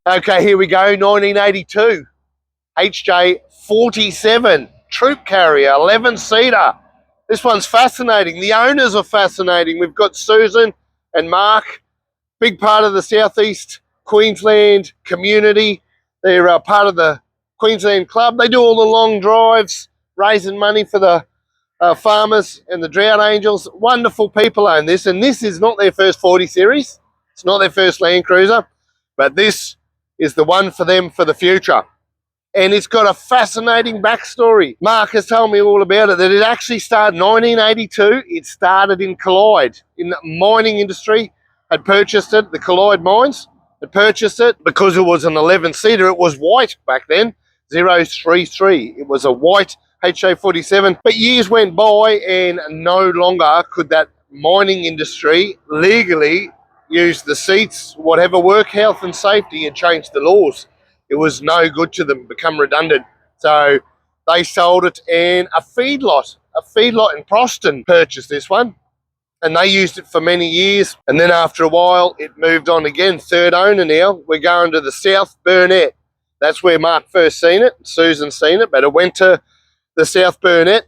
Okay, here we go, 1982. HJ47 troop carrier, 11-seater. This one's fascinating. The owners are fascinating. We've got Susan and Mark, big part of the Southeast Queensland community. They're part of the Queensland Club. They do all the long drives, raising money for the farmers and the drought angels. Wonderful people own this, and this is not their first 40 series. It's not their first Landcruiser, but this is the one for them for the future. And it's got a fascinating backstory. Mark has told me all about it, that it actually started in 1982. It started in Collide, in the mining industry, had purchased it, the Collide mines had purchased it because it was an 11-seater. It was white back then, 033. It was a white HJ47. But years went by and no longer could that mining industry legally use the seats, whatever, work health and safety had changed the laws. It was no good to them, become redundant. So they sold it, and a feedlot in Proston purchased this one, and they used it for many years. And then after a while, it moved on again. Third owner now. We're going to the South Burnett. That's where Mark first seen it. Susan's seen it, but it went to the South Burnett.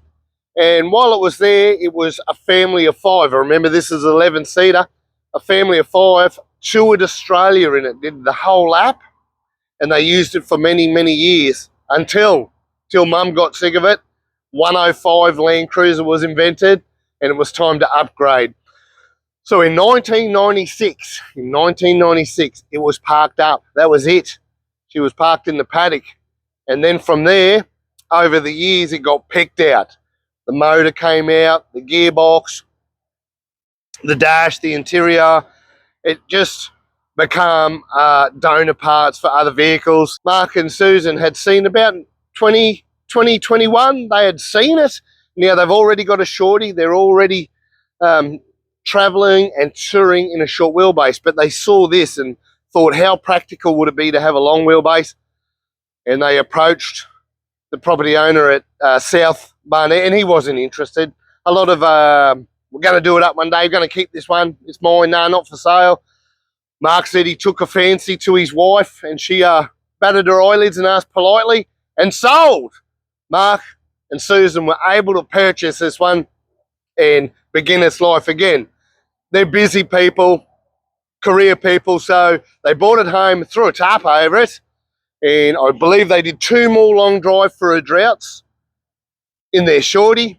And while it was there, it was a family of 5. I remember this is an 11-seater. A family of 5 toured Australia in it, did the whole lap. And they used it for many, many years until Mum got sick of it. 105 Landcruiser was invented, and it was time to upgrade. So in 1996, it was parked up. That was it. She was parked in the paddock. And then from there, over the years, it got picked out. The motor came out, the gearbox, the dash, the interior. It just become donor parts for other vehicles. Mark and Susan had seen about 2021, they had seen it. Now they've already got a shorty. They're already traveling and touring in a short wheelbase, but they saw this and thought, how practical would it be to have a long wheelbase? And they approached the property owner at South Barnett, and he wasn't interested. A lot of, we're going to do it up one day, we're going to keep this one, it's mine, no, not for sale. Mark said he took a fancy to his wife, and she batted her eyelids and asked politely, and sold. Mark and Susan were able to purchase this one and begin its life again. They're busy people, career people, so they bought it home, threw a tarp over it, and I believe they did 2 more long drive for her droughts in their shorty,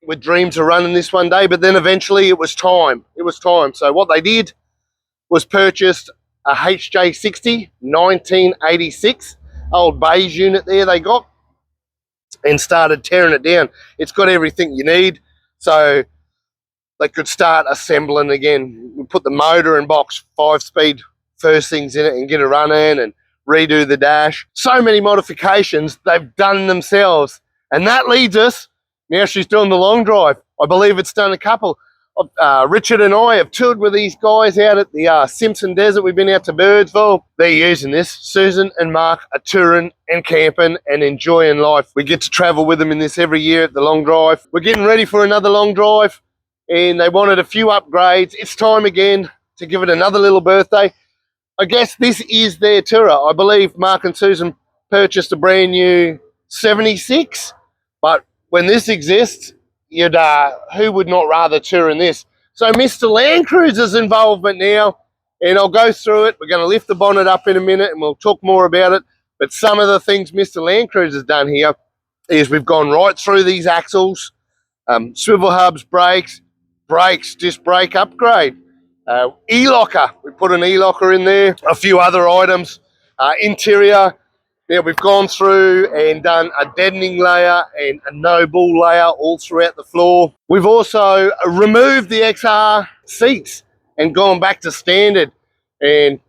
with dreams of running this one day. But then eventually it was time. It was time. So what they did was purchased a HJ60 1986 old beige unit there they got, and started tearing it down. It's got everything you need, so they could start assembling again. We put the motor and box 5-speed first things in it and get it running and redo the dash. So many modifications they've done themselves, and that leads us, now she's doing the long drive. I believe it's done a couple. Richard and I have toured with these guys out at the Simpson Desert. We've been out to Birdsville. They're using this. Susan and Mark are touring and camping and enjoying life. We get to travel with them in this every year at the long drive. We're getting ready for another long drive, and they wanted a few upgrades. It's time again to give it another little birthday. I guess this is their tourer. I believe Mark and Susan purchased a brand new 76, but when this exists, you'd who would not rather tour in this? So Mr. Landcruiser's involvement now, and I'll go through it. We're going to lift the bonnet up in a minute and we'll talk more about it. But some of the things Mr. Landcruiser's done here is we've gone right through these axles, swivel hubs, brakes, disc brake upgrade, e-locker. We put an e-locker in there, a few other items, interior. Now we've gone through and done a deadening layer and a no bull layer all throughout the floor. We've also removed the XR seats and gone back to standard. And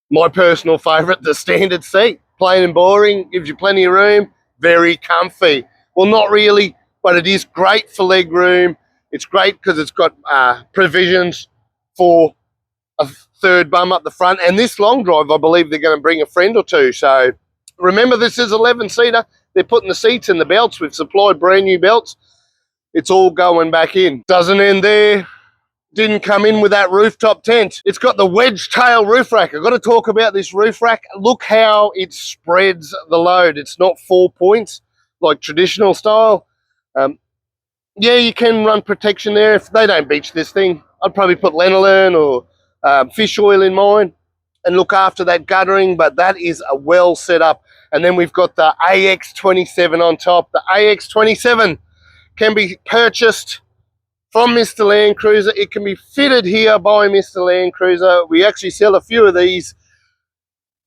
my personal favourite, the standard seat. Plain and boring, gives you plenty of room, very comfy. Well, not really, but it is great for leg room. It's great because it's got provisions for a third bum up the front. And this long drive, I believe they're going to bring a friend or two. So remember, this is 11-seater. They're putting the seats and the belts. We've supplied brand new belts. It's all going back in. Doesn't end there. didn't come in with that rooftop tent. It's got the wedge tail roof rack. I've got to talk about this roof rack. Look how it spreads the load. It's not 4 points like traditional style. Yeah, you can run protection there. If they don't beach this thing, I'd probably put lanolin or fish oil in mine and look after that guttering, but that is a well set up. And then we've got the AX27 on top. The AX27 can be purchased from Mr. Landcruiser. It can be fitted here by Mr. Landcruiser. We actually sell a few of these.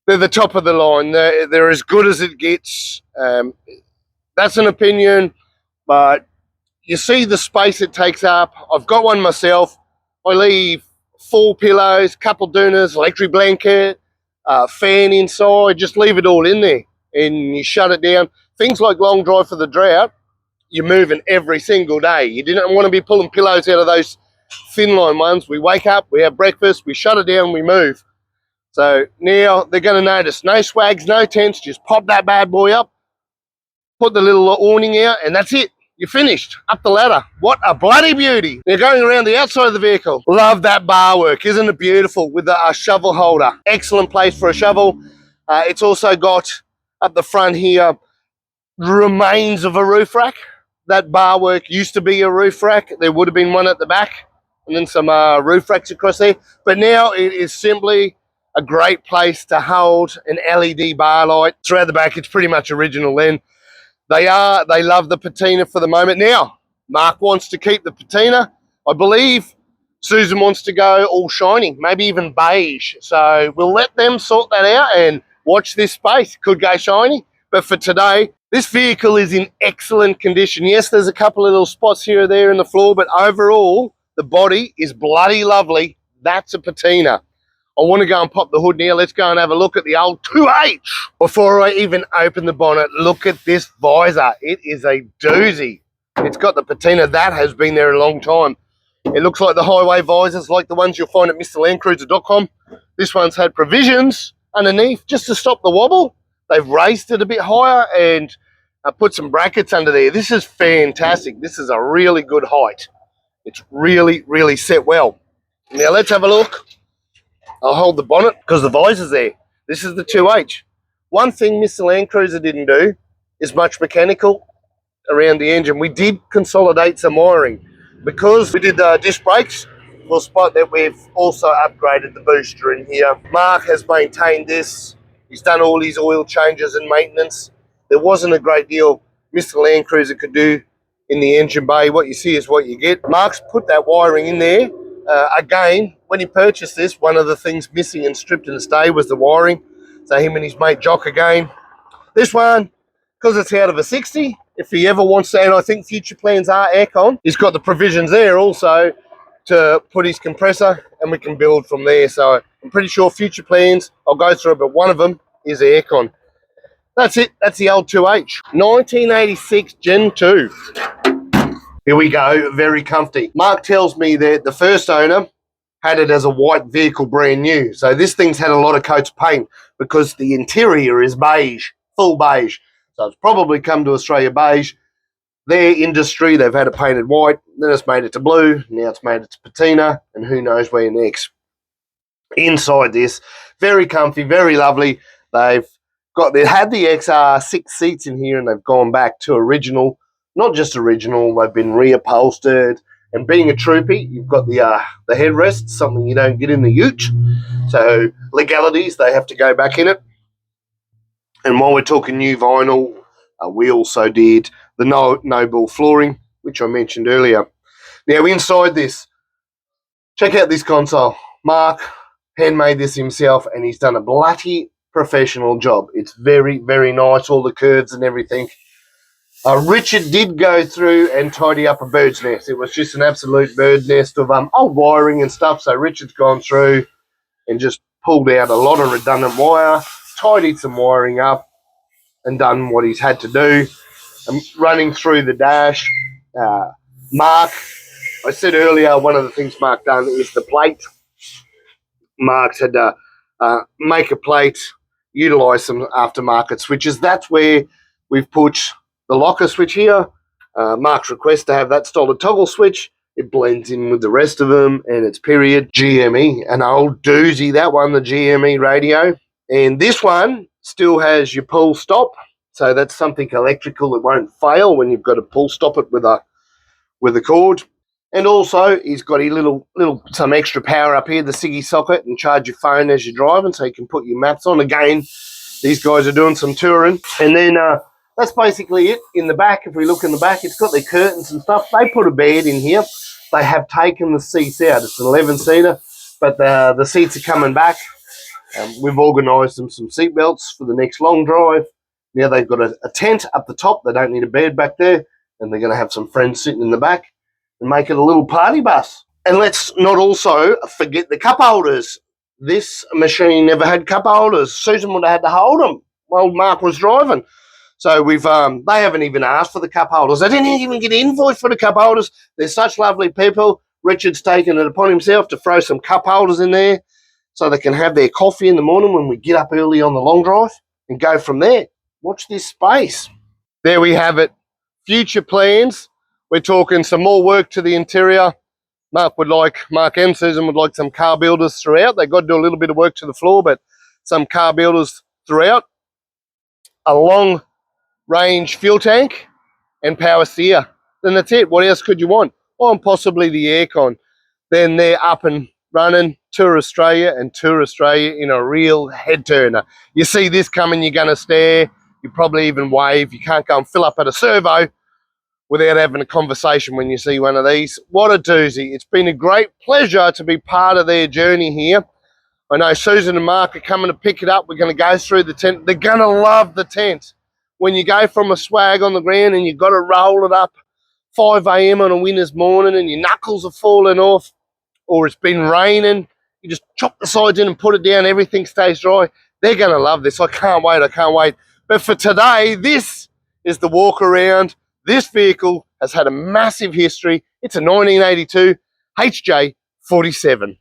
They're the top of the line. They're as good as it gets. That's an opinion, but you see the space it takes up. I've got one myself. I leave 4 pillows, couple doonas, electric blanket, fan inside. Just leave it all in there and you shut it down. Things like long drive for the drought, you're moving every single day. You didn't want to be pulling pillows out of those thin line ones. We wake up, we have breakfast, we shut it down, we move. So now they're going to notice no swags, no tents. Just pop that bad boy up, put the little awning out, and that's it. You're finished. Up the ladder. What a bloody beauty. They're going around the outside of the vehicle. Love that bar work. Isn't it beautiful with a shovel holder? Excellent place for a shovel. It's also got up the front here remains of a roof rack. That bar work used to be a roof rack. There would have been one at the back and then some roof racks across there. But now it is simply a great place to hold an LED bar light. Throughout the back, it's pretty much original then. They love the patina for the moment. Now, Mark wants to keep the patina. I believe Susan wants to go all shiny, maybe even beige. So we'll let them sort that out and watch this space. Could go shiny. But for today, this vehicle is in excellent condition. Yes, there's a couple of little spots here or there in the floor, but overall, the body is bloody lovely. That's a patina. I want to go and pop the hood now. Let's go and have a look at the old 2H. Before I even open the bonnet, look at this visor. It is a doozy. It's got the patina. That has been there a long time. It looks like the highway visors, like the ones you'll find at MrLandcruiser.com. This one's had provisions underneath just to stop the wobble. They've raised it a bit higher and put some brackets under there. This is fantastic. This is a really good height. It's really, really set well. Now let's have a look. I'll hold the bonnet because the visor's there. This is the 2H. One thing Mr. Landcruiser didn't do is much mechanical around the engine. We did consolidate some wiring. Because we did disc brakes, we'll spot that we've also upgraded the booster in here. Mark has maintained this. He's done all his oil changes and maintenance. There wasn't a great deal Mr. Landcruiser could do in the engine bay. What you see is what you get. Mark's put that wiring in there. Again, when he purchased this, one of the things missing and stripped in the stay was the wiring. So him and his mate Jock again. This one, because it's out of a 60, if he ever wants to, and I think future plans are aircon, he's got the provisions there also to put his compressor and we can build from there. So I'm pretty sure future plans, I'll go through it, but one of them is aircon. That's it. That's the old 2H. 1986 Gen 2. Here we go, very comfy. Mark tells me that the first owner had it as a white vehicle brand new. So this thing's had a lot of coats of paint because the interior is beige, full beige. So it's probably come to Australia beige. Their industry, they've had it painted white, then it's made it to blue, now it's made it to patina, and who knows where next. Inside this, very comfy, very lovely. They had the XR6 seats in here and they've gone back to original. Not just original, they've been reupholstered. And being a troopy, you've got the headrest, something you don't get in the ute. So legalities, they have to go back in it. And while we're talking new vinyl, we also did the no-bull flooring, which I mentioned earlier. Now inside this, check out this console. Mark handmade this himself and he's done a bloody professional job. It's very, very nice, all the curves and everything. Richard did go through and tidy up a bird's nest. It was just an absolute bird's nest of old wiring and stuff. So Richard's gone through and just pulled out a lot of redundant wire, tidied some wiring up and done what he's had to do. I'm running through the dash. Mark, I said earlier, one of the things Mark done is the plate. Mark's had to make a plate, utilise some aftermarket switches. That's where we've put the locker switch here. Mark's request to have that style of toggle switch It blends in with the rest of them, and it's period GME, an old doozy, that one, the GME radio. And this one still has your pull stop, so that's something electrical that won't fail when you've got to pull stop it with a cord. And also, he's got a little some extra power up here, the Siggy socket, and charge your phone as you're driving, so you can put your maps on. Again, these guys are doing some touring. And then that's basically it. In the back, if we look in the back, it's got their curtains and stuff. They put a bed in here. They have taken the seats out. It's an 11-seater, but the seats are coming back. We've organised them some seat belts for the next long drive. Now they've got a tent up the top. They don't need a bed back there. And they're going to have some friends sitting in the back and make it a little party bus. And let's not also forget the cup holders. This machine never had cup holders. Susan would have had to hold them while Mark was driving. So we've they haven't even asked for the cup holders. They didn't even get invoiced for the cup holders. They're such lovely people. Richard's taken it upon himself to throw some cup holders in there so they can have their coffee in the morning when we get up early on the long drive and go from there. Watch this space. There we have it. Future plans. We're talking some more work to the interior. Mark and Susan would like some car builders throughout. They've got to do a little bit of work to the floor, but some car builders throughout. A long range fuel tank and power steer. Then that's it. What else could you want? Oh, and possibly the aircon. Then they're up and running. Tour Australia in a real head turner. You see this coming, you're going to stare. You probably even wave. You can't go and fill up at a servo without having a conversation when you see one of these. What a doozy. It's been a great pleasure to be part of their journey here. I know Susan and Mark are coming to pick it up. We're going to go through the tent. They're going to love the tent. When you go from a swag on the ground and you've got to roll it up 5 a.m. on a winter's morning and your knuckles are falling off, or it's been raining, you just chop the sides in and put it down, everything stays dry. They're going to love this. I can't wait. But for today, this is the walk around. This vehicle has had a massive history. It's a 1982 HJ47.